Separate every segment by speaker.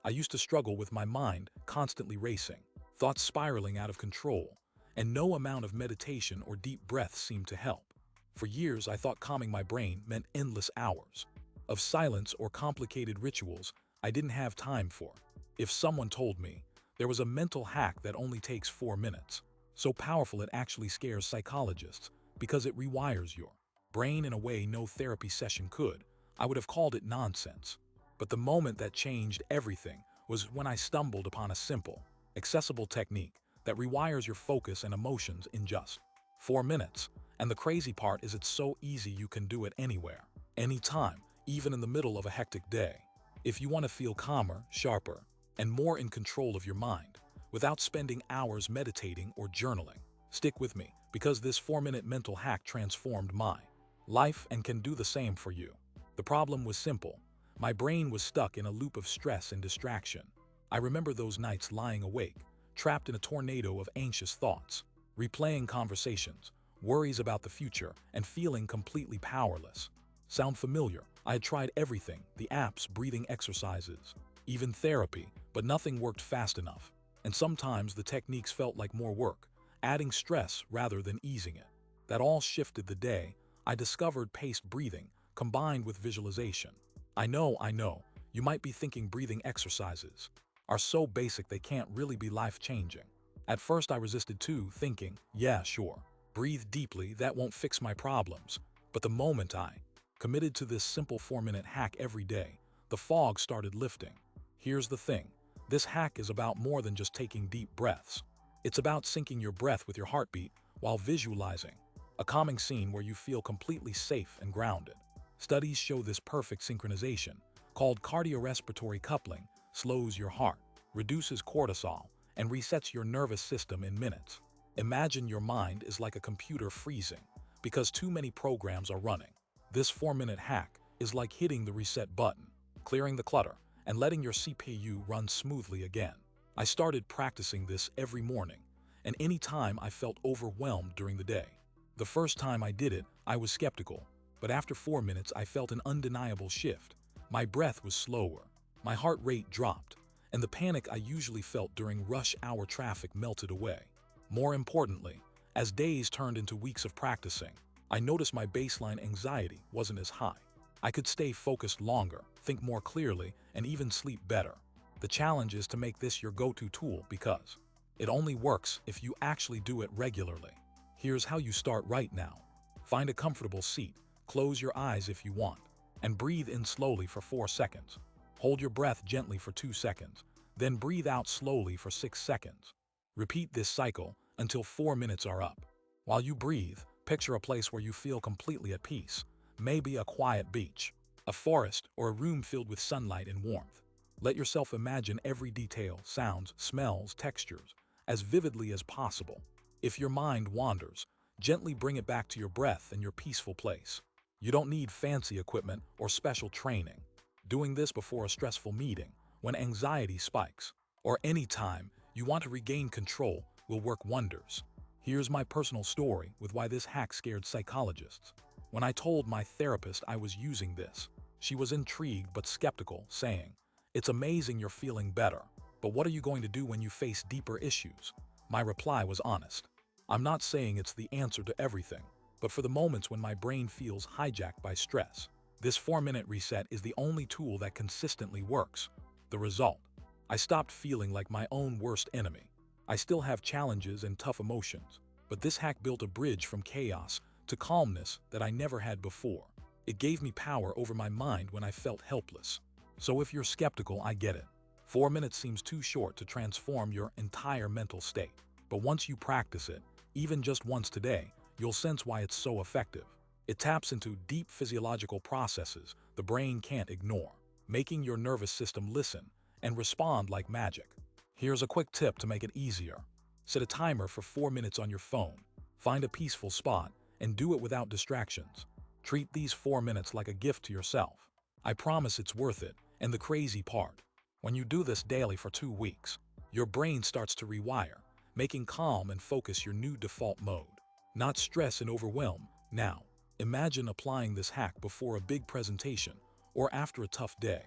Speaker 1: I used to struggle with my mind constantly racing, thoughts spiraling out of control, and no amount of meditation or deep breath seemed to help. For years, I thought calming my brain meant endless hours of silence or complicated rituals I didn't have time for. If someone told me there was a mental hack that only takes 4 minutes, so powerful it actually scares psychologists because it rewires your brain in a way no therapy session could, I would have called it nonsense. But the moment that changed everything was when I stumbled upon a simple, accessible technique that rewires your focus and emotions in just 4 minutes. And the crazy part is it's so easy you can do it anywhere, anytime, even in the middle of a hectic day. If you want to feel calmer, sharper, and more in control of your mind, without spending hours meditating or journaling, stick with me, because this 4-minute mental hack transformed my life and can do the same for you. The problem was simple. My brain was stuck in a loop of stress and distraction. I remember those nights lying awake, trapped in a tornado of anxious thoughts, replaying conversations, worries about the future, and feeling completely powerless. Sound familiar? I had tried everything, the apps, breathing exercises, even therapy, but nothing worked fast enough. And sometimes the techniques felt like more work, adding stress rather than easing it. That all shifted the day I discovered paced breathing combined with visualization. I know, you might be thinking breathing exercises are so basic they can't really be life-changing. At first I resisted too, thinking, yeah, sure, breathe deeply, that won't fix my problems. But the moment I committed to this simple 4-minute hack every day, the fog started lifting. Here's the thing, this hack is about more than just taking deep breaths. It's about syncing your breath with your heartbeat while visualizing a calming scene where you feel completely safe and grounded. Studies show this perfect synchronization, called cardiorespiratory coupling, slows your heart, reduces cortisol, and resets your nervous system in minutes. Imagine your mind is like a computer freezing because too many programs are running. This 4-minute hack is like hitting the reset button, clearing the clutter, and letting your CPU run smoothly again. I started practicing this every morning, and any time I felt overwhelmed during the day. The first time I did it, I was skeptical, but after 4 minutes I felt an undeniable shift. My breath was slower, my heart rate dropped, and the panic I usually felt during rush hour traffic melted away. More importantly, as days turned into weeks of practicing, I noticed my baseline anxiety wasn't as high. I could stay focused longer, think more clearly, and even sleep better. The challenge is to make this your go-to tool because it only works if you actually do it regularly. Here's how you start right now. Find a comfortable seat, close your eyes if you want, and breathe in slowly for 4 seconds. Hold your breath gently for 2 seconds, then breathe out slowly for 6 seconds. Repeat this cycle until 4 minutes are up. While you breathe, picture a place where you feel completely at peace, maybe a quiet beach, a forest, or a room filled with sunlight and warmth. Let yourself imagine every detail, sounds, smells, textures, as vividly as possible. If your mind wanders, gently bring it back to your breath and your peaceful place. You don't need fancy equipment or special training. Doing this before a stressful meeting, when anxiety spikes, or any time you want to regain control will work wonders. Here's my personal story with why this hack scared psychologists. When I told my therapist I was using this, she was intrigued but skeptical, saying, "It's amazing you're feeling better, but what are you going to do when you face deeper issues?" My reply was honest. I'm not saying it's the answer to everything, but for the moments when my brain feels hijacked by stress, this 4-minute reset is the only tool that consistently works. The result? I stopped feeling like my own worst enemy. I still have challenges and tough emotions, but this hack built a bridge from chaos to calmness that I never had before. It gave me power over my mind when I felt helpless. So if you're skeptical, I get it. 4 minutes seems too short to transform your entire mental state. But once you practice it, even just once today, you'll sense why it's so effective. It taps into deep physiological processes the brain can't ignore, making your nervous system listen and respond like magic. Here's a quick tip to make it easier. Set a timer for 4 minutes on your phone. Find a peaceful spot and do it without distractions. Treat these 4 minutes like a gift to yourself. I promise it's worth it, and the crazy part, when you do this daily for 2 weeks, your brain starts to rewire, making calm and focus your new default mode. Not stress and overwhelm. Now, imagine applying this hack before a big presentation or after a tough day.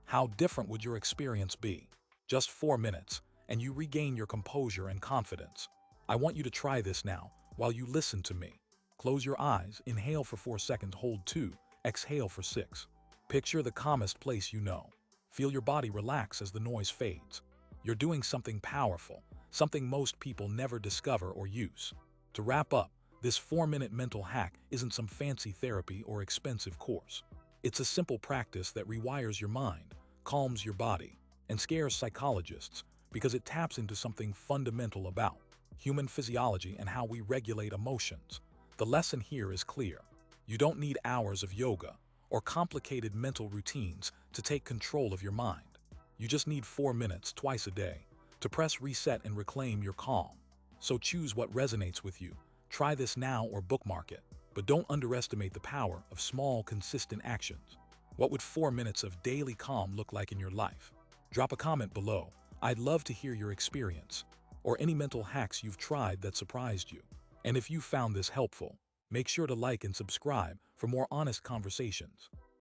Speaker 1: How different would your experience be? Just 4 minutes, and you regain your composure and confidence. I want you to try this now, while you listen to me. Close your eyes, inhale for 4 seconds, hold 2, exhale for 6. Picture the calmest place you know. Feel your body relax as the noise fades. You're doing something powerful, something most people never discover or use. To wrap up, this 4-minute mental hack isn't some fancy therapy or expensive course. It's a simple practice that rewires your mind, calms your body, and scares psychologists because it taps into something fundamental about human physiology and how we regulate emotions. The lesson here is clear. You don't need hours of yoga or complicated mental routines to take control of your mind. You just need 4 minutes twice a day to press reset and reclaim your calm. So choose what resonates with you. Try this now or bookmark it, but don't underestimate the power of small, consistent actions. What would 4 minutes of daily calm look like in your life? Drop a comment below. I'd love to hear your experience, or any mental hacks you've tried that surprised you. And if you found this helpful, make sure to like and subscribe for more honest conversations.